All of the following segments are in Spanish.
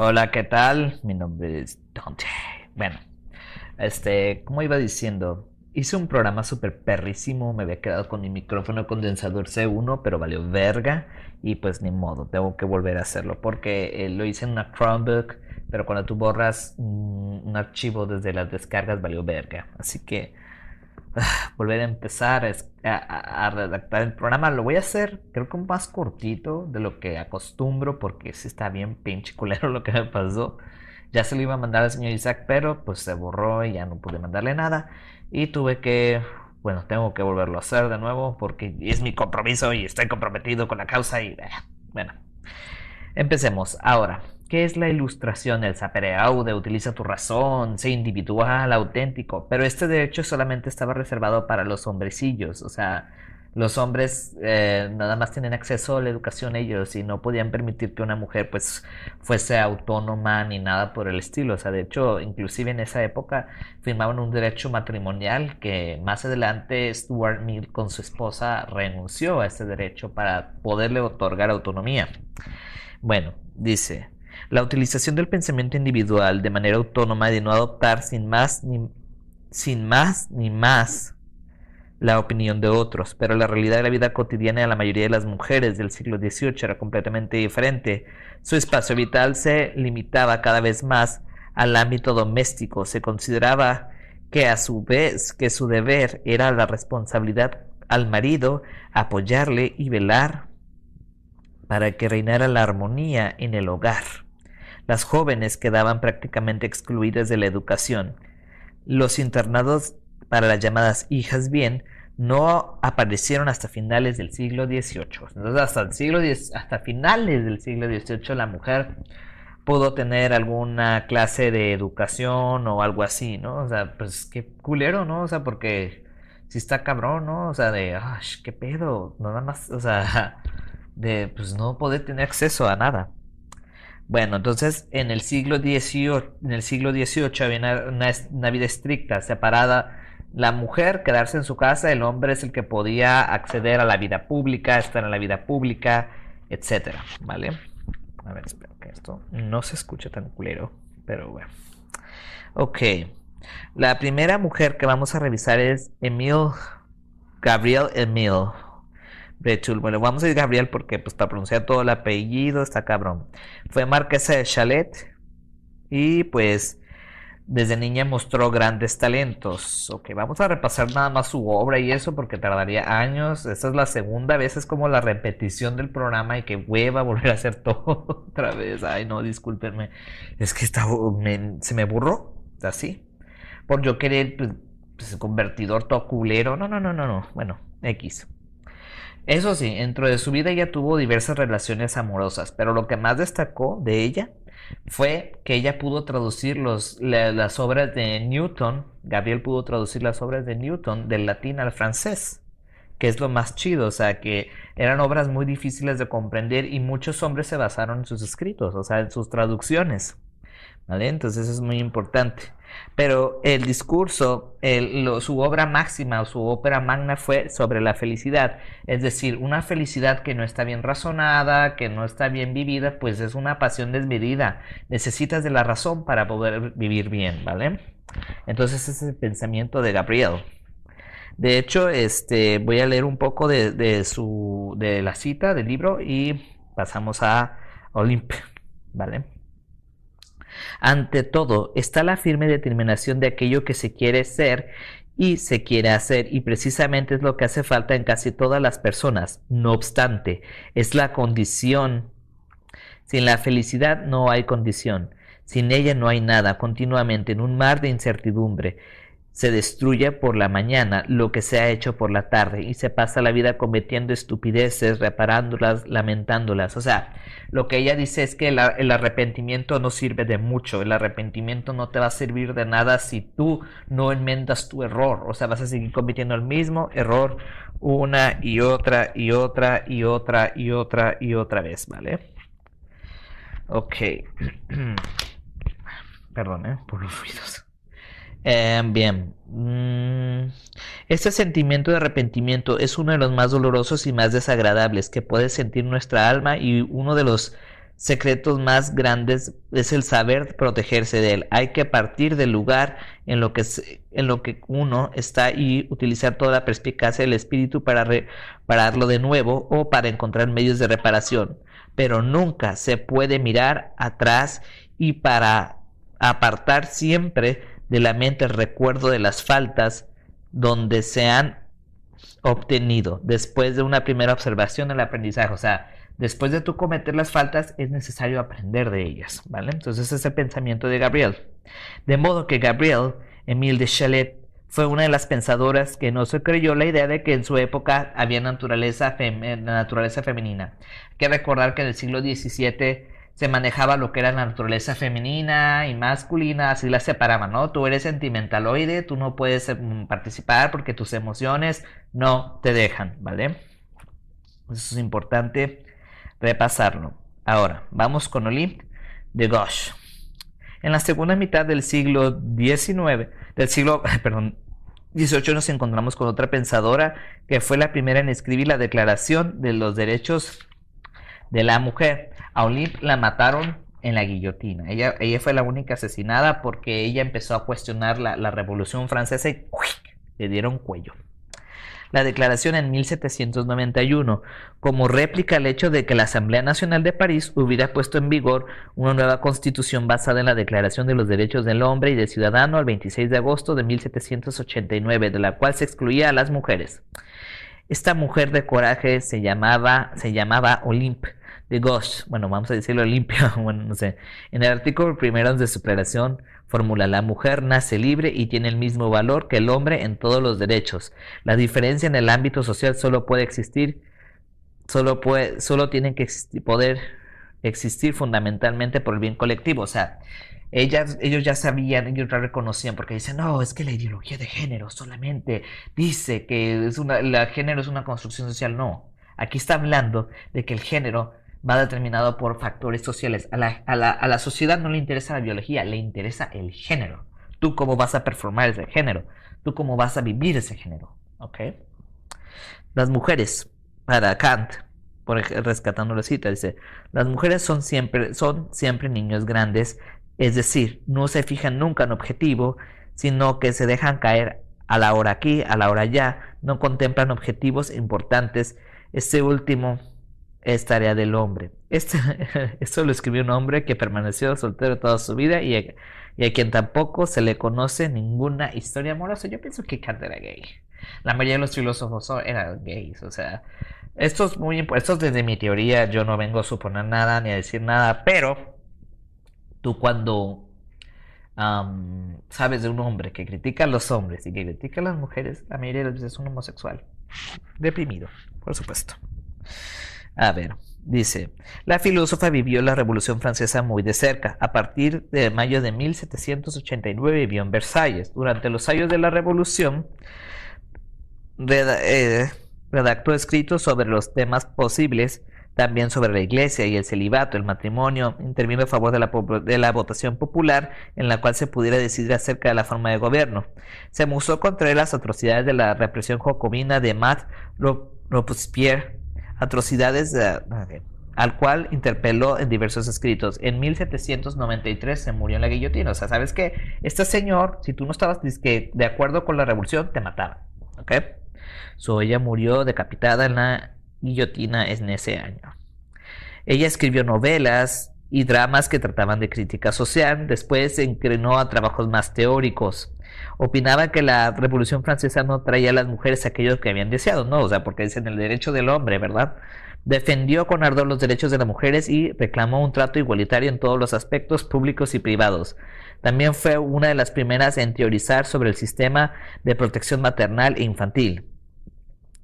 Hola, ¿qué tal? Mi nombre es Dante. Bueno, como iba diciendo, hice un programa súper perrísimo, me había quedado con mi micrófono condensador C1, pero valió verga y pues ni modo, tengo que volver a hacerlo porque lo hice en una Chromebook, pero cuando tú borras un archivo desde las descargas valió verga. Así que volver a empezar a redactar el programa. Lo voy a hacer, creo que un más cortito de lo que acostumbro, porque sí está bien pinche culero lo que me pasó. Ya se lo iba a mandar al señor Isaac, pero pues se borró y ya no pude mandarle nada. Y tuve que, bueno, tengo que volverlo a hacer de nuevo porque es mi compromiso y estoy comprometido con la causa y, bueno, empecemos. Ahora, ¿qué es la ilustración? El sapere aude, utiliza tu razón, sé individual, auténtico. Pero este derecho solamente estaba reservado para los hombrecillos. O sea, los hombres nada más tienen acceso a la educación ellos y no podían permitir que una mujer pues fuese autónoma ni nada por el estilo. O sea, de hecho, inclusive en esa época firmaban un derecho matrimonial que más adelante Stuart Mill con su esposa renunció a ese derecho para poderle otorgar autonomía. Bueno, dice, la utilización del pensamiento individual de manera autónoma de no adoptar sin más ni más la opinión de otros, pero la realidad de la vida cotidiana de la mayoría de las mujeres del siglo XVIII era completamente diferente. Su espacio vital se limitaba cada vez más al ámbito doméstico. Se consideraba que a su vez que su deber era la responsabilidad al marido, apoyarle y velar para que reinara la armonía en el hogar. Las jóvenes quedaban prácticamente excluidas de la educación. Los internados para las llamadas hijas bien no aparecieron hasta finales del siglo XVIII. Entonces, hasta finales del siglo XVIII la mujer pudo tener alguna clase de educación o algo así, ¿no? O sea, pues qué culero, ¿no? O sea, porque si está cabrón, ¿no? O sea, qué pedo, nada más, o sea, de pues no poder tener acceso a nada. Bueno, entonces en el siglo XVIII había una vida estricta, separada. La mujer quedarse en su casa, el hombre es el que podía acceder a la vida pública, estar en la vida pública, etcétera, ¿vale? A ver, espero que esto no se escuche tan culero, pero bueno. Ok, la primera mujer que vamos a revisar es Gabrielle Emile Bretul. Bueno, vamos a decir Gabriel porque pues para pronunciar todo el apellido está cabrón. Fue marquesa de Chalet y pues desde niña mostró grandes talentos. Ok, vamos a repasar nada más su obra y eso porque tardaría años. Esta es la segunda vez, es como la repetición del programa y que hueva volver a hacer todo otra vez. Ay, no, discúlpenme. Es que se me burró, así. Por yo querer, pues, convertidor todo culero. No, no, no, no, no. Bueno, X. Eso sí, dentro de su vida ella tuvo diversas relaciones amorosas, pero lo que más destacó de ella fue que ella pudo traducir las obras de Newton. Gabriel pudo traducir las obras de Newton del latín al francés, que es lo más chido, o sea, que eran obras muy difíciles de comprender y muchos hombres se basaron en sus escritos, o sea, en sus traducciones. ¿Vale? Entonces eso es muy importante. Pero el discurso, su obra máxima o su ópera magna fue sobre la felicidad. Es decir, una felicidad que no está bien razonada, que no está bien vivida, pues es una pasión desmedida. Necesitas de la razón para poder vivir bien, ¿vale? Entonces ese es el pensamiento de Gabriel. De hecho, voy a leer un poco de la cita del libro y pasamos a Olympe, ¿vale? Ante todo, está la firme determinación de aquello que se quiere ser y se quiere hacer, y precisamente es lo que hace falta en casi todas las personas. No obstante, es la condición. Sin la felicidad no hay condición. Sin ella no hay nada, continuamente en un mar de incertidumbre. Se destruye por la mañana lo que se ha hecho por la tarde y se pasa la vida cometiendo estupideces, reparándolas, lamentándolas. O sea, lo que ella dice es que el arrepentimiento no sirve de mucho. El arrepentimiento no te va a servir de nada si tú no enmendas tu error. O sea, vas a seguir cometiendo el mismo error una y otra y otra y otra y otra y otra vez, ¿vale? Ok. Perdón, por los ruidos. Bien. Este sentimiento de arrepentimiento es uno de los más dolorosos y más desagradables que puede sentir nuestra alma y uno de los secretos más grandes es el saber protegerse de él. Hay que partir del lugar en lo que uno está y utilizar toda la perspicacia del espíritu para repararlo de nuevo o para encontrar medios de reparación. Pero nunca se puede mirar atrás y para apartar siempre de la mente el recuerdo de las faltas donde se han obtenido después de una primera observación del aprendizaje. O sea, después de tú cometer las faltas es necesario aprender de ellas, ¿vale? Entonces ese es el pensamiento de Gabriel. De modo que Gabriel Émile de Chalet fue una de las pensadoras que no se creyó la idea de que en su época había naturaleza femenina. Hay que recordar que en el siglo XVII se manejaba lo que era la naturaleza femenina y masculina, así la separaban, ¿no? Tú eres sentimentaloide, tú no puedes participar porque tus emociones no te dejan, ¿vale? Eso es importante repasarlo. Ahora, vamos con Olympe de Gouges. En la segunda mitad del siglo XVIII nos encontramos con otra pensadora que fue la primera en escribir la Declaración de los Derechos de la Mujer. A Olympe la mataron en la guillotina. Ella fue la única asesinada porque ella empezó a cuestionar la Revolución Francesa y le dieron cuello. La declaración en 1791, como réplica al hecho de que la Asamblea Nacional de París hubiera puesto en vigor una nueva constitución basada en la Declaración de los Derechos del Hombre y del Ciudadano el 26 de agosto de 1789, de la cual se excluía a las mujeres. Esta mujer de coraje se llamaba Olympe de Gouges, bueno, vamos a decirlo Olimpia, bueno, no sé. En el artículo primero de su declaración formula: la mujer nace libre y tiene el mismo valor que el hombre en todos los derechos. La diferencia en el ámbito social solo tienen que poder existir fundamentalmente por el bien colectivo. O sea, ellos ya sabían, ellos ya reconocían, porque dicen, no, es que la ideología de género solamente dice que el género es una construcción social. No, aquí está hablando de que el género va determinado por factores sociales. A la sociedad no le interesa la biología, le interesa el género. Tú cómo vas a performar ese género, tú cómo vas a vivir ese género, ¿ok? Las mujeres, para Kant, rescatando la cita, dice: las mujeres son siempre niños grandes, es decir, no se fijan nunca en objetivo, sino que se dejan caer a la hora aquí, a la hora allá, no contemplan objetivos importantes. Este último es tarea del hombre. Esto lo escribió un hombre que permaneció soltero toda su vida y a quien tampoco se le conoce ninguna historia amorosa. Yo pienso que Kant era gay. La mayoría de los filósofos eran gays. O sea, esto es desde mi teoría. Yo no vengo a suponer nada ni a decir nada, pero tú cuando sabes de un hombre que critica a los hombres y que critica a las mujeres, la mayoría de las veces es un homosexual deprimido, por supuesto. A ver, dice: la filósofa vivió la Revolución Francesa muy de cerca. A partir de mayo de 1789 vivió en Versalles. Durante los años de la Revolución redactó escritos sobre los temas posibles, también sobre la iglesia y el celibato, el matrimonio. Intervino a favor de la votación popular en la cual se pudiera decidir acerca de la forma de gobierno. Se musó contra las atrocidades de la represión jacobina de Robespierre, atrocidades al cual interpeló en diversos escritos. En 1793 se murió en la guillotina. O sea, ¿sabes qué? Este señor, si tú no estabas de acuerdo con la revolución, te mataban, ¿ok? Ella murió decapitada en la guillotina en ese año. Ella escribió novelas y dramas que trataban de crítica social. Después se inclinó a trabajos más teóricos. Opinaba que la Revolución Francesa no traía a las mujeres aquellos que habían deseado, ¿no? O sea, porque dicen el derecho del hombre, ¿verdad? Defendió con ardor los derechos de las mujeres y reclamó un trato igualitario en todos los aspectos públicos y privados. También fue una de las primeras en teorizar sobre el sistema de protección maternal e infantil.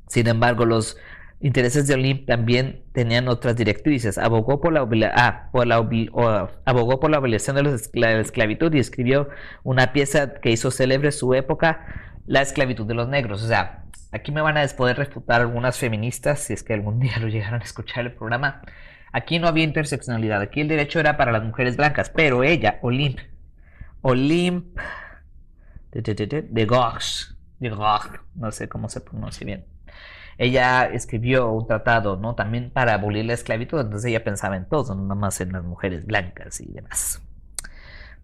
Sin embargo, los intereses de Olympe también tenían otras directrices. Abogó por la abolición de la esclavitud y escribió una pieza que hizo célebre su época, La esclavitud de los negros. O sea, aquí me van a poder refutar algunas feministas, si es que algún día lo llegaron a escuchar el programa. Aquí no había interseccionalidad, aquí el derecho era para las mujeres blancas, pero ella, Olympe de Gouges, no sé cómo se pronuncia bien. Ella escribió un tratado, ¿no? También para abolir la esclavitud, entonces ella pensaba en todo, no nada más en las mujeres blancas y demás.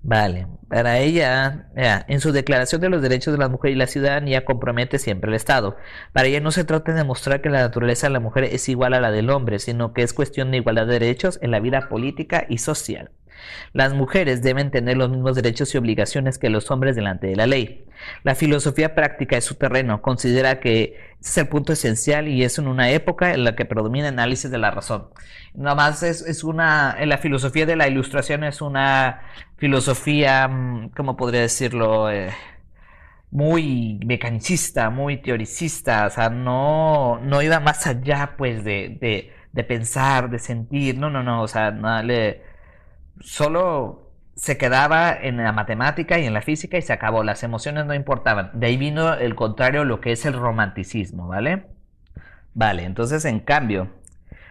Vale, para ella, en su declaración de los derechos de la mujer y la ciudadanía compromete siempre al Estado. Para ella no se trata de demostrar que la naturaleza de la mujer es igual a la del hombre, sino que es cuestión de igualdad de derechos en la vida política y social. Las mujeres deben tener los mismos derechos y obligaciones que los hombres delante de la ley. La filosofía práctica es su terreno, considera que ese es el punto esencial y es en una época en la que predomina el análisis de la razón. Nada más la filosofía de la ilustración es una filosofía, ¿cómo podría decirlo? Muy mecanicista, muy teoricista, o sea, no iba más allá, pues, de pensar, de sentir, no, o sea, solo se quedaba en la matemática y en la física y se acabó, las emociones no importaban. De ahí vino el contrario, lo que es el romanticismo, ¿vale? Vale, entonces en cambio,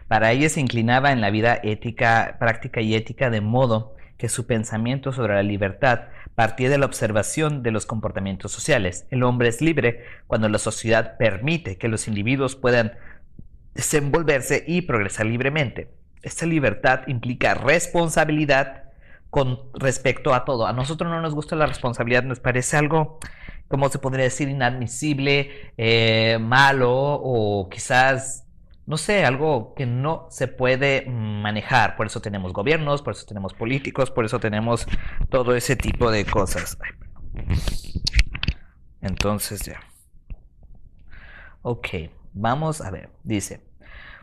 para ella se inclinaba en la vida ética, práctica y ética, de modo que su pensamiento sobre la libertad partía de la observación de los comportamientos sociales. El hombre es libre cuando la sociedad permite que los individuos puedan desenvolverse y progresar libremente. Esta libertad implica responsabilidad con respecto a todo. A nosotros no nos gusta la responsabilidad, nos parece algo, como se podría decir, inadmisible, malo o quizás, no sé, algo que no se puede manejar. Por eso tenemos gobiernos, por eso tenemos políticos, por eso tenemos todo ese tipo de cosas. Entonces ya. Ok, vamos a ver, dice: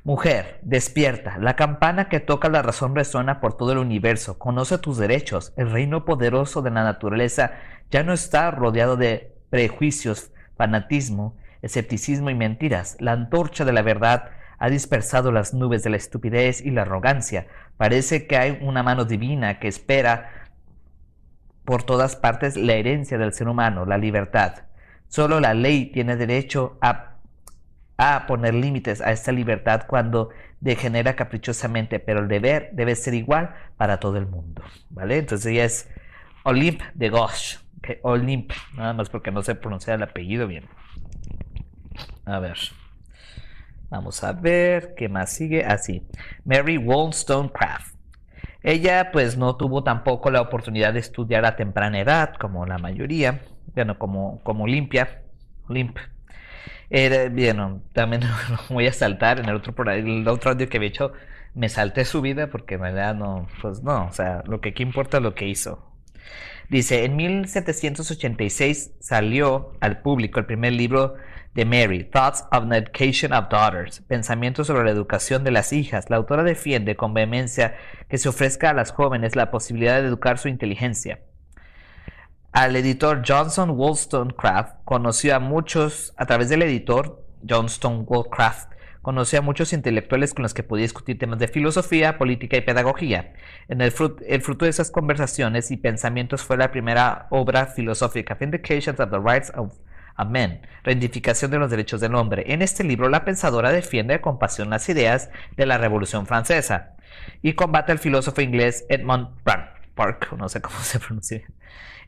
mujer, despierta, la campana que toca la razón resuena por todo el universo, conoce tus derechos, el reino poderoso de la naturaleza ya no está rodeado de prejuicios, fanatismo, escepticismo y mentiras. La antorcha de la verdad ha dispersado las nubes de la estupidez y la arrogancia. Parece que hay una mano divina que espera por todas partes la herencia del ser humano, la libertad. Solo la ley tiene derecho a poner límites a esta libertad cuando degenera caprichosamente, pero el deber debe ser igual para todo el mundo, ¿vale? Entonces ella es Olympe de Gouges, okay, Olympe, nada más porque no sé pronunciar el apellido bien. A ver, vamos a ver qué más sigue. Así, Mary Wollstonecraft. Ella pues no tuvo tampoco la oportunidad de estudiar a temprana edad, como la mayoría, bueno, como Olimpia. Bien, también voy a saltar en el otro audio que había hecho, me salté su vida porque en realidad no, pues no, o sea, lo que aquí importa es lo que hizo. Dice, en 1786 salió al público el primer libro de Mary, Thoughts on the Education of Daughters, Pensamientos sobre la educación de las hijas. La autora defiende con vehemencia que se ofrezca a las jóvenes la posibilidad de educar su inteligencia. Al editor Johnson Wollstonecraft conoció a muchos, a través del editor Johnson Wollstonecraft, conoció a muchos intelectuales con los que podía discutir temas de filosofía, política y pedagogía. El fruto de esas conversaciones y pensamientos fue la primera obra filosófica, Vindication of the Rights of Men, Reivindicación de los Derechos del Hombre. En este libro, la pensadora defiende con pasión las ideas de la Revolución Francesa y combate al filósofo inglés Edmund Burke, no sé cómo se pronuncia.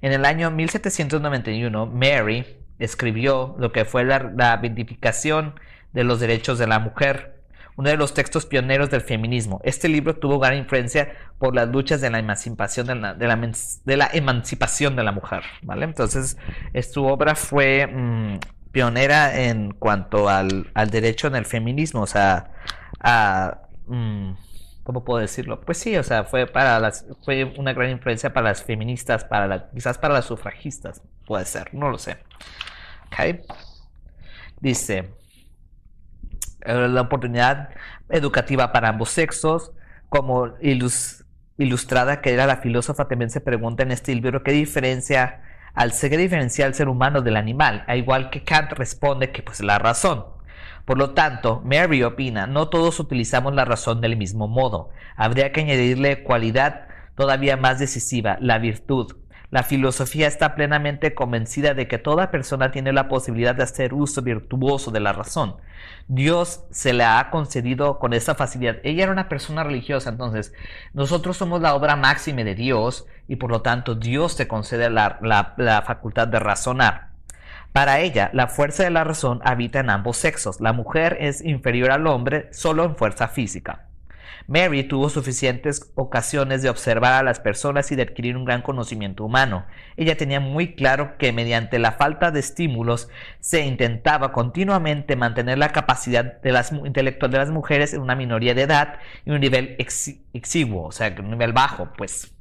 En el año 1791, Mary escribió lo que fue la Vindicación de los Derechos de la Mujer, uno de los textos pioneros del feminismo. Este libro tuvo gran influencia por las luchas de la emancipación de la emancipación de la mujer, ¿vale? Entonces, su obra fue pionera en cuanto al derecho en el feminismo, o sea, ¿cómo puedo decirlo? Pues sí, o sea, fue una gran influencia para las feministas, quizás para las sufragistas, puede ser, no lo sé. Okay. Dice, la oportunidad educativa para ambos sexos, como ilustrada que era la filósofa, también se pregunta en este libro qué diferencia al ser humano del animal, a igual que Kant responde que pues la razón. Por lo tanto, Mary opina, no todos utilizamos la razón del mismo modo. Habría que añadirle cualidad todavía más decisiva, la virtud. La filosofía está plenamente convencida de que toda persona tiene la posibilidad de hacer uso virtuoso de la razón. Dios se la ha concedido con esa facilidad. Ella era una persona religiosa, entonces nosotros somos la obra máxima de Dios y por lo tanto Dios te concede la facultad de razonar. Para ella, la fuerza de la razón habita en ambos sexos. La mujer es inferior al hombre solo en fuerza física. Mary tuvo suficientes ocasiones de observar a las personas y de adquirir un gran conocimiento humano. Ella tenía muy claro que mediante la falta de estímulos se intentaba continuamente mantener la capacidad intelectual de las mujeres en una minoría de edad y un nivel exiguo, o sea, un nivel bajo, pues.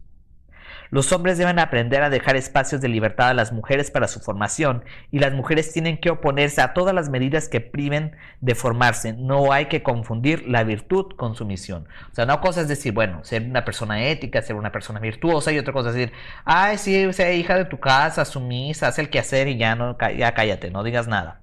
Los hombres deben aprender a dejar espacios de libertad a las mujeres para su formación, y las mujeres tienen que oponerse a todas las medidas que priven de formarse. No hay que confundir la virtud con su misión. O sea, una cosa es decir, bueno, ser una persona ética, ser una persona virtuosa, y otra cosa es decir, ay, sí, sea hija de tu casa, sumisa, haz el quehacer y ya cállate, no digas nada.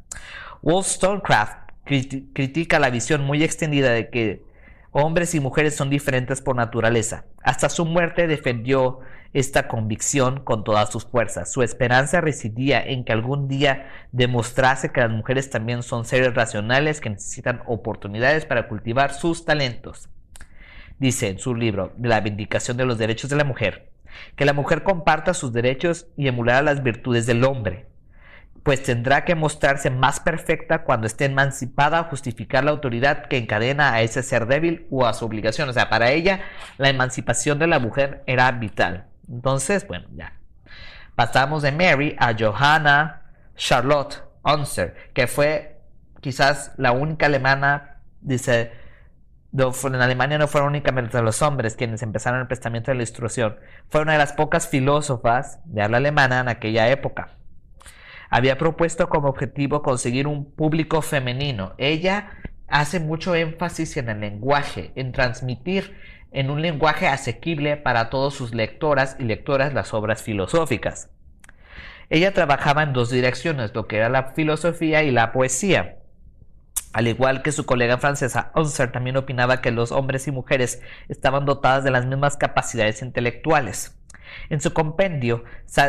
Wollstonecraft critica la visión muy extendida de que hombres y mujeres son diferentes por naturaleza. Hasta su muerte defendió esta convicción con todas sus fuerzas. Su esperanza residía en que algún día demostrase que las mujeres también son seres racionales que necesitan oportunidades para cultivar sus talentos. Dice en su libro de la Vindicación de los Derechos de la Mujer, que la mujer comparta sus derechos y emular las virtudes del hombre, pues tendrá que mostrarse más perfecta cuando esté emancipada a justificar la autoridad que encadena a ese ser débil o a su obligación. O sea, para ella la emancipación de la mujer era vital. Entonces, bueno, ya. Pasamos de Mary a Johanna Charlotte Unser, que fue quizás la única alemana, dice, en Alemania no fueron únicamente los hombres quienes empezaron el prestamiento de la instrucción. Fue una de las pocas filósofas de habla alemana en aquella época. Había propuesto como objetivo conseguir un público femenino. Ella hace mucho énfasis en el lenguaje, en transmitir en un lenguaje asequible para todos sus lectoras y lectoras las obras filosóficas. Ella trabajaba en dos direcciones, lo que era la filosofía y la poesía. Al igual que su colega francesa, Unser también opinaba que los hombres y mujeres estaban dotadas de las mismas capacidades intelectuales. En su compendio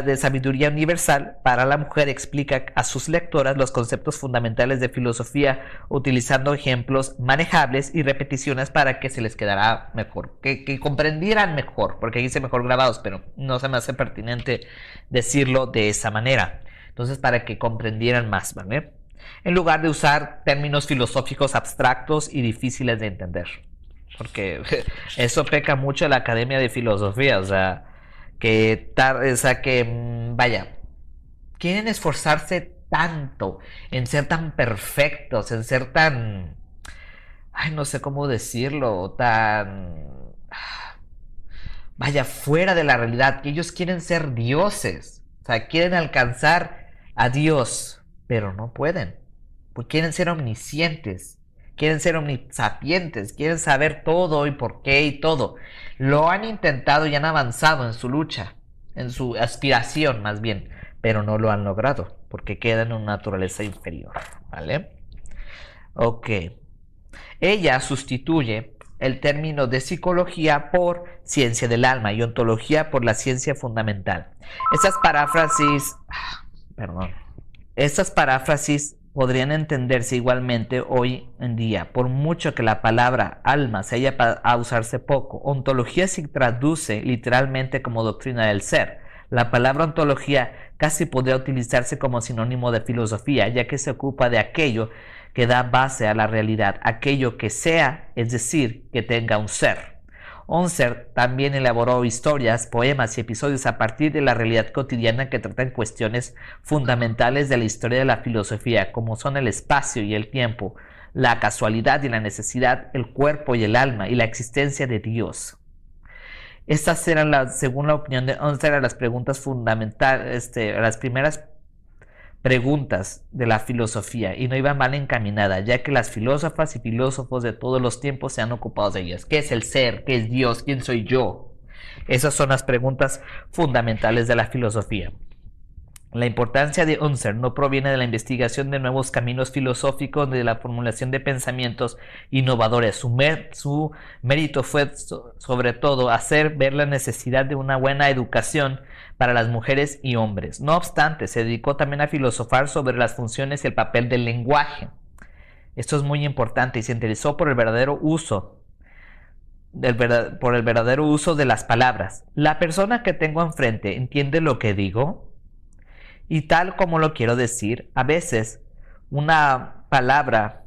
de Sabiduría Universal para la Mujer explica a sus lectoras los conceptos fundamentales de filosofía utilizando ejemplos manejables y repeticiones para que se les quedara mejor, que comprendieran mejor, porque dice mejor grabados, pero no se me hace pertinente decirlo de esa manera. Entonces, para que comprendieran más, ¿vale? En lugar de usar términos filosóficos abstractos y difíciles de entender, porque eso peca mucho la Academia de Filosofía, vaya, quieren esforzarse tanto en ser tan perfectos, en ser tan, no sé cómo decirlo, vaya, fuera de la realidad, que ellos quieren ser dioses, o sea, quieren alcanzar a Dios, pero no pueden, porque quieren ser omniscientes, quieren ser omnisapientes, quieren saber todo y por qué y todo. Lo han intentado y han avanzado en su lucha, en su aspiración más bien, pero no lo han logrado, porque quedan en una naturaleza inferior, ¿vale? Ok. Ella sustituye el término de psicología por ciencia del alma y ontología por la ciencia fundamental. Estas paráfrasis podrían entenderse igualmente hoy en día, por mucho que la palabra alma se haya a usarse poco. Ontología se traduce literalmente como doctrina del ser. La palabra ontología casi podría utilizarse como sinónimo de filosofía, ya que se ocupa de aquello que da base a la realidad, aquello que sea, es decir, que tenga un ser. Unser también elaboró historias, poemas y episodios a partir de la realidad cotidiana que tratan cuestiones fundamentales de la historia de la filosofía, como son el espacio y el tiempo, la casualidad y la necesidad, el cuerpo y el alma y la existencia de Dios. Estas eran, según la opinión de Unser, las preguntas fundamentales, las primeras preguntas de la filosofía, y no iba mal encaminada, ya que las filósofas y filósofos de todos los tiempos se han ocupado de ellas. ¿Qué es el ser? ¿Qué es Dios? ¿Quién soy yo? Esas son las preguntas fundamentales de la filosofía. La importancia de Unser no proviene de la investigación de nuevos caminos filosóficos, de la formulación de pensamientos innovadores. Su mérito fue sobre todo hacer ver la necesidad de una buena educación para las mujeres y hombres. No obstante, se dedicó también a filosofar sobre las funciones y el papel del lenguaje. Esto es muy importante, y se interesó por el verdadero uso de las palabras. ¿La persona que tengo enfrente entiende lo que digo? Y tal como lo quiero decir, a veces una palabra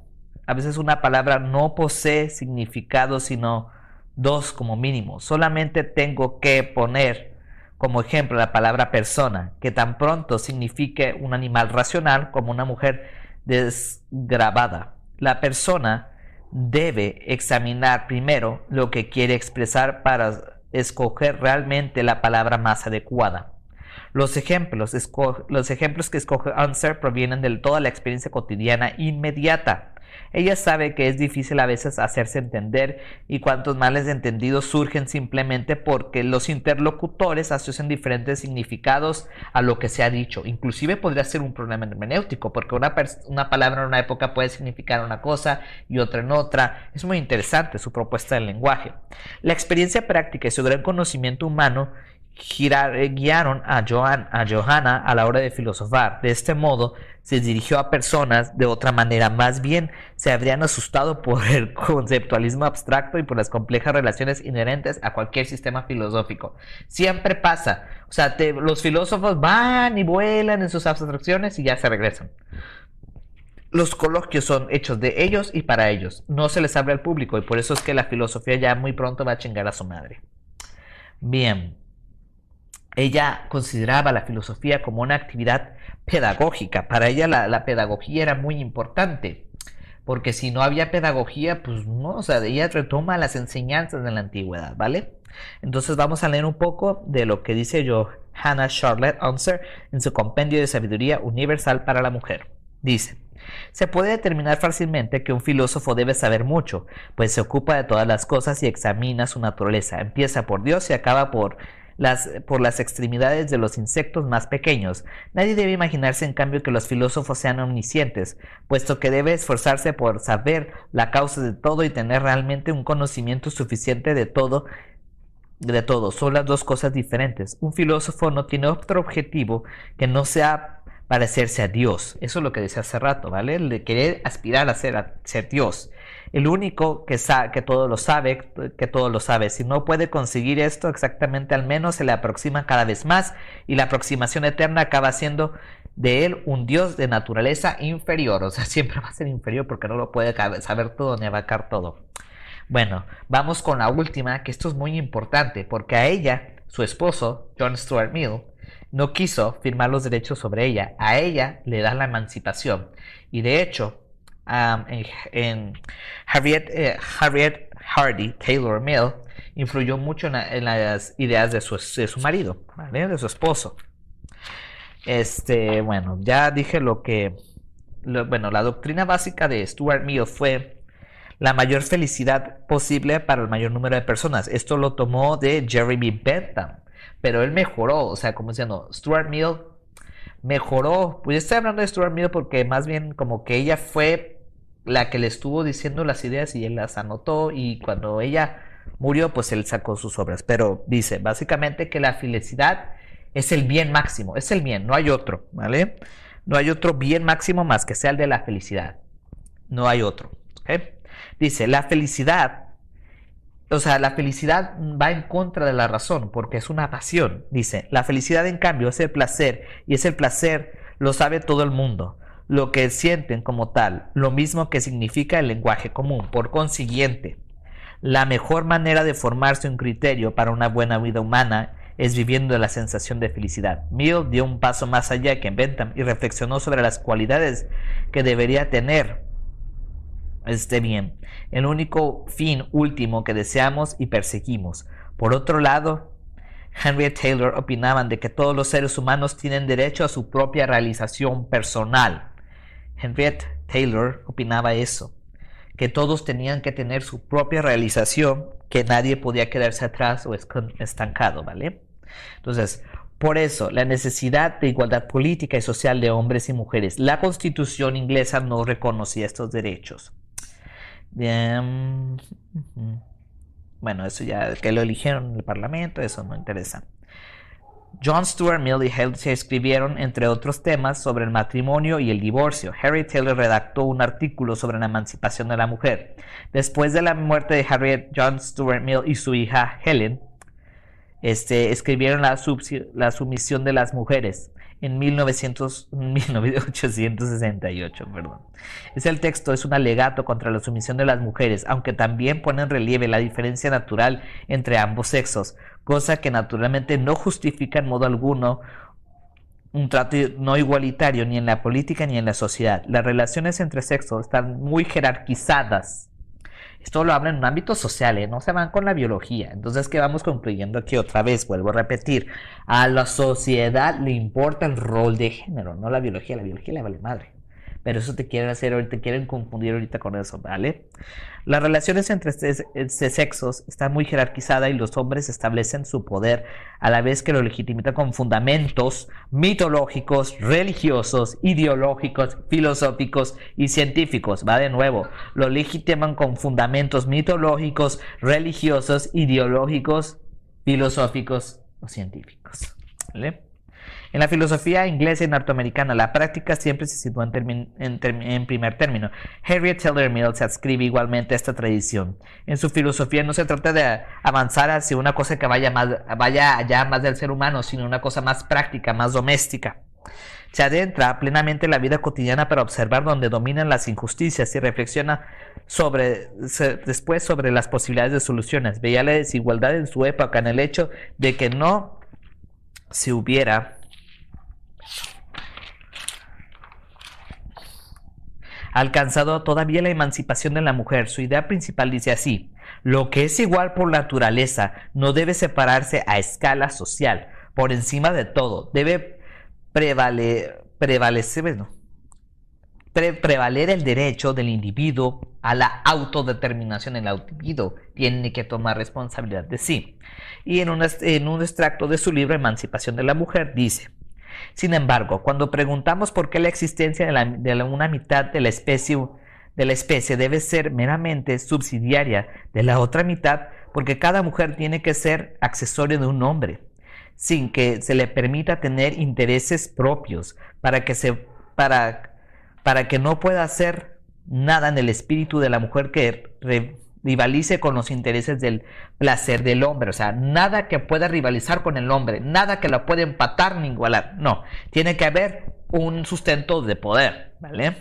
no posee significado sino dos como mínimo. Solamente tengo que poner como ejemplo la palabra persona, que tan pronto signifique un animal racional como una mujer desgravada. La persona debe examinar primero lo que quiere expresar para escoger realmente la palabra más adecuada. Los ejemplos que escoge Unser provienen de toda la experiencia cotidiana inmediata. Ella sabe que es difícil a veces hacerse entender y cuantos males entendidos surgen simplemente porque los interlocutores asocian diferentes significados a lo que se ha dicho. Inclusive podría ser un problema hermenéutico porque una palabra en una época puede significar una cosa y otra en otra. Es muy interesante su propuesta del lenguaje. La experiencia práctica y su gran conocimiento humano guiaron a Johanna a la hora de filosofar. De este modo se dirigió a personas de otra manera, más bien se habrían asustado por el conceptualismo abstracto y por las complejas relaciones inherentes a cualquier sistema filosófico. Siempre pasa, o sea, los filósofos van y vuelan en sus abstracciones y ya se regresan. Los coloquios son hechos de ellos y para ellos, no se les abre al público y por eso es que la filosofía ya muy pronto va a chingar a su madre. Bien. Ella consideraba la filosofía como una actividad pedagógica. Para ella la pedagogía era muy importante, porque si no había pedagogía, pues no, o sea, ella retoma las enseñanzas de la antigüedad, ¿vale? Entonces vamos a leer un poco de lo que dice Johanna Charlotte Unser en su Compendio de Sabiduría Universal para la Mujer. Dice: se puede determinar fácilmente que un filósofo debe saber mucho, pues se ocupa de todas las cosas y examina su naturaleza. Empieza por Dios y acaba por las extremidades de los insectos más pequeños. Nadie debe imaginarse en cambio que los filósofos sean omniscientes, puesto que debe esforzarse por saber la causa de todo y tener realmente un conocimiento suficiente de todo. Son las dos cosas diferentes. Un filósofo no tiene otro objetivo que no sea parecerse a Dios. Eso es lo que decía hace rato, ¿vale? El de querer aspirar a ser Dios. El único que todo lo sabe. Si no puede conseguir esto exactamente, al menos se le aproxima cada vez más, y la aproximación eterna acaba siendo de él un Dios de naturaleza inferior. O sea, siempre va a ser inferior porque no lo puede saber todo ni abarcar todo. Bueno, vamos con la última, que esto es muy importante, porque a ella, su esposo, John Stuart Mill, no quiso firmar los derechos sobre ella. A ella le da la emancipación. Y de hecho, en Harriet Hardy Taylor Mill influyó mucho en las ideas de su marido, ¿vale? De su esposo. Bueno, ya dije la doctrina básica de Stuart Mill fue la mayor felicidad posible para el mayor número de personas. Esto lo tomó de Jeremy Bentham, pero él mejoró, o sea, como diciendo, Stuart Mill mejoró. Pues yo estoy hablando de Stuart Mill porque más bien como que ella fue la que le estuvo diciendo las ideas y él las anotó, y cuando ella murió pues él sacó sus obras. Pero dice básicamente que la felicidad es el bien máximo, es el bien, no hay otro, ¿vale? No hay otro bien máximo más que sea el de la felicidad, no hay otro, ¿ok? Dice, la felicidad va en contra de la razón porque es una pasión. Dice, la felicidad en cambio es el placer, y ese placer lo sabe todo el mundo, lo que sienten como tal, lo mismo que significa el lenguaje común. Por consiguiente, la mejor manera de formarse un criterio para una buena vida humana es viviendo la sensación de felicidad. Mill dio un paso más allá que Bentham y reflexionó sobre las cualidades que debería tener bien, el único fin último que deseamos y perseguimos. Por otro lado, Henriette Taylor opinaban de que todos los seres humanos tienen derecho a su propia realización personal. Henriette Taylor opinaba eso, que todos tenían que tener su propia realización, que nadie podía quedarse atrás o estancado, ¿vale? Entonces, por eso, la necesidad de igualdad política y social de hombres y mujeres. La Constitución inglesa no reconocía estos derechos. Bien. Bueno, eso ya, que lo eligieron en el Parlamento, eso no interesa. John Stuart Mill y Hale se escribieron, entre otros temas, sobre el matrimonio y el divorcio. Harriet Taylor redactó un artículo sobre la emancipación de la mujer. Después de la muerte de Harriet, John Stuart Mill y su hija Helen escribieron la sumisión de las mujeres. en 1868. Perdón. El texto es un alegato contra la sumisión de las mujeres, aunque también pone en relieve la diferencia natural entre ambos sexos, cosa que naturalmente no justifica en modo alguno un trato no igualitario ni en la política ni en la sociedad. Las relaciones entre sexos están muy jerarquizadas. Esto lo hablan en un ámbito social, no se van con la biología. Entonces, ¿qué vamos concluyendo aquí otra vez? Vuelvo a repetir. A la sociedad le importa el rol de género, no la biología. La biología le vale madre. Pero eso te quieren hacer ahorita, te quieren confundir ahorita con eso, ¿vale? Las relaciones entre sexos están muy jerarquizadas y los hombres establecen su poder a la vez que lo legitimitan con fundamentos mitológicos, religiosos, ideológicos, filosóficos y científicos. Va de nuevo, lo legitiman con fundamentos mitológicos, religiosos, ideológicos, filosóficos o científicos, ¿vale? En la filosofía inglesa y norteamericana, la práctica siempre se sitúa en primer término. Harriet Taylor Mills adscribe igualmente a esta tradición. En su filosofía no se trata de avanzar hacia una cosa que vaya allá más del ser humano, sino una cosa más práctica, más doméstica. Se adentra plenamente en la vida cotidiana para observar dónde dominan las injusticias y reflexiona después sobre las posibilidades de soluciones. Veía la desigualdad en su época en el hecho de que no se hubiera alcanzado todavía la emancipación de la mujer. Su idea principal dice así: lo que es igual por naturaleza no debe separarse a escala social. Por encima de todo, debe prevaler el derecho del individuo a la autodeterminación. El individuo tiene que tomar responsabilidad de sí. Y en un extracto de su libro Emancipación de la Mujer dice: sin embargo, cuando preguntamos por qué la existencia de una mitad de la especie debe ser meramente subsidiaria de la otra mitad, porque cada mujer tiene que ser accesorio de un hombre, sin que se le permita tener intereses propios, para que no pueda hacer nada en el espíritu de la mujer que rivalice con los intereses del placer del hombre. O sea, nada que pueda rivalizar con el hombre, nada que lo pueda empatar ni igualar. No, tiene que haber un sustento de poder, ¿vale?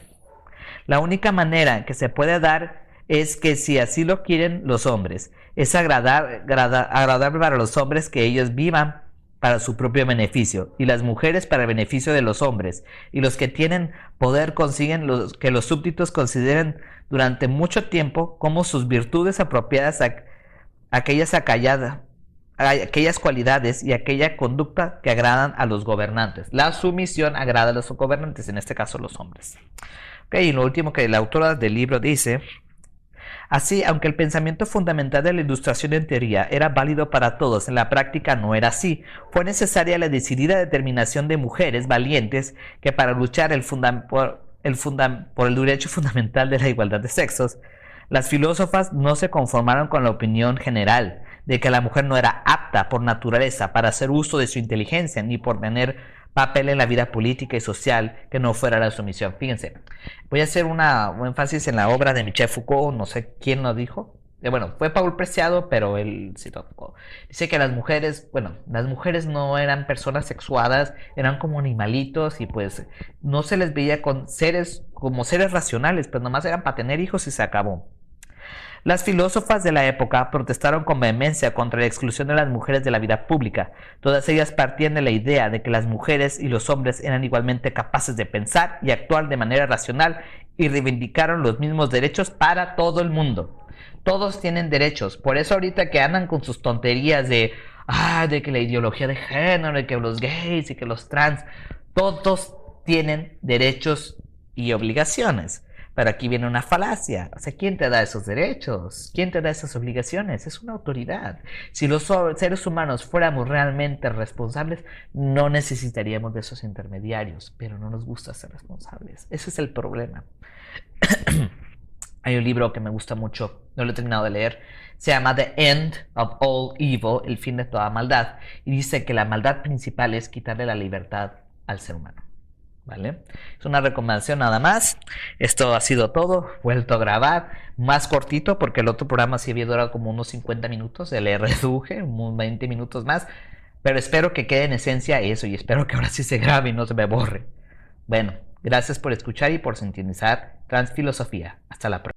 La única manera que se puede dar es que, si así lo quieren los hombres, es agradable para los hombres que ellos vivan para su propio beneficio, y las mujeres para el beneficio de los hombres, y los que tienen poder consiguen que los súbditos consideren durante mucho tiempo como sus virtudes apropiadas aquellas cualidades y aquella conducta que agradan a los gobernantes. La sumisión agrada a los gobernantes, en este caso los hombres. Y lo último que la autora del libro dice: así, aunque el pensamiento fundamental de la Ilustración en teoría era válido para todos, en la práctica no era así. Fue necesaria la decidida determinación de mujeres valientes que, para luchar por el derecho fundamental de la igualdad de sexos, las filósofas no se conformaron con la opinión general de que la mujer no era apta por naturaleza para hacer uso de su inteligencia, ni por tener papel en la vida política y social que no fuera la sumisión. Fíjense, voy a hacer un énfasis en la obra de Michel Foucault, no sé quién lo dijo. Bueno, fue Paul Preciado, pero él citó a Foucault. Dice que las mujeres no eran personas sexuadas, eran como animalitos, y pues no se les veía como seres racionales, pues nomás eran para tener hijos y se acabó. Las filósofas de la época protestaron con vehemencia contra la exclusión de las mujeres de la vida pública. Todas ellas partían de la idea de que las mujeres y los hombres eran igualmente capaces de pensar y actuar de manera racional, y reivindicaron los mismos derechos para todo el mundo. Todos tienen derechos. Por eso ahorita que andan con sus tonterías de que la ideología de género, de que los gays y que los trans, todos tienen derechos y obligaciones. Pero aquí viene una falacia. O sea, ¿quién te da esos derechos? ¿Quién te da esas obligaciones? Es una autoridad. Si los seres humanos fuéramos realmente responsables, no necesitaríamos de esos intermediarios. Pero no nos gusta ser responsables. Ese es el problema. Hay un libro que me gusta mucho, no lo he terminado de leer. Se llama The End of All Evil, el fin de toda maldad. Y dice que la maldad principal es quitarle la libertad al ser humano. ¿Vale? Es una recomendación nada más. Esto ha sido todo. Vuelto a grabar más cortito, porque el otro programa sí había durado como unos 50 minutos. Le reduje unos 20 minutos más. Pero espero que quede en esencia eso y espero que ahora sí se grabe y no se me borre. Bueno, gracias por escuchar y por sintonizar Transfilosofía. Hasta la próxima.